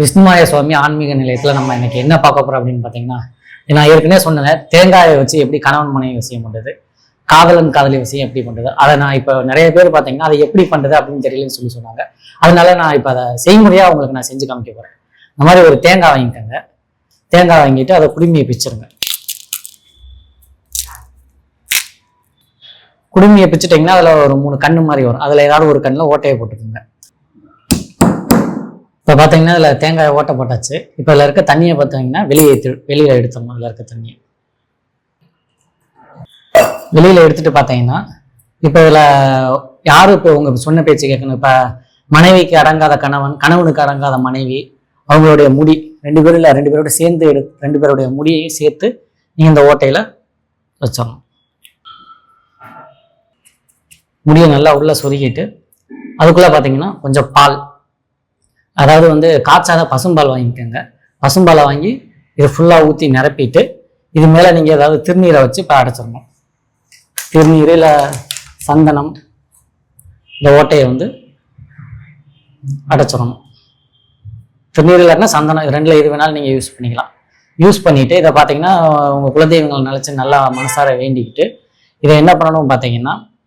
விஷ்ணுமாய சுவாமி ஆன்மீக நிலையத்தில் நம்ம இன்னைக்கு என்ன பார்க்க போறோம் அப்படின்னு பார்த்தீங்கன்னா, நான் ஏற்கனவே சொன்னேன் தேங்காயை வச்சு எப்படி கணவன் மனைவி விஷயம் பண்ணுறது, காதலன் காதலி விஷயம் எப்படி பண்ணுறது. அதை நான் இப்போ நிறைய பேர் பார்த்தீங்கன்னா அதை எப்படி பண்ணுறது அப்படின்னு தெரியலன்னு சொல்லி சொன்னாங்க. அதனால நான் இப்போ அதை செய்முறையாக உங்களுக்கு நான் செஞ்சு காமிக்க போகிறேன். இந்த மாதிரி ஒரு தேங்காய் வாங்கிக்கோங்க. தேங்காய் வாங்கிட்டு அதை குடுமியை பிச்சிருங்க. குடுமியை பிச்சுட்டிங்கன்னா அதில் ஒரு 3 கண்ணு மாதிரி வரும். அதில் ஏதாவது ஒரு கண்ணில் ஓட்டையை போட்டுக்கோங்க. இப்போ பார்த்தீங்கன்னா இதில் தேங்காயை ஓட்டை போட்டாச்சு. இப்போ இதில் இருக்க தண்ணியை பார்த்தீங்கன்னா வெளியில் எடுத்துடணும். இதில் இருக்க தண்ணியை வெளியில் எடுத்துட்டு பார்த்தீங்கன்னா, இப்போ இதில் யாரும் இப்போ உங்கள் சொன்ன பேச்சு கேட்கணும். இப்போ மனைவிக்கு அடங்காத கணவன், கணவனுக்கு அடங்காத மனைவி, அவங்களுடைய முடி 2 பேரும் இல்லை 2 பேரோட சேர்ந்து 2 பேருடைய முடியையும் சேர்த்து நீங்கள் இந்த ஓட்டையில் வச்சிடணும். முடியை நல்லா உள்ளே சொருகிட்டு அதுக்குள்ளே பார்த்தீங்கன்னா கொஞ்சம் பால், அதாவது காய்ச்சாத பசும்பால் வாங்கிக்கோங்க. பசும்பாலை வாங்கி இதை ஃபுல்லாக ஊற்றி நிரப்பிட்டு இது மேலே நீங்கள் ஏதாவது திருநீரை வச்சு இப்போ அடைச்சிடணும். திருநீர் இல்லை சந்தனம் இந்த ஓட்டையை அடைச்சிடணும். திருநீர் இல்லைன்னா சந்தனம், 2ல் எது வேணாலும் நீங்கள் யூஸ் பண்ணிக்கலாம். யூஸ் பண்ணிவிட்டு இதை பார்த்தீங்கன்னா உங்கள் குலதெய்வங்களை நினச்சி நல்லா மனசார வேண்டிக்கிட்டு இதை என்ன பண்ணணும் பார்த்தீங்கன்னா,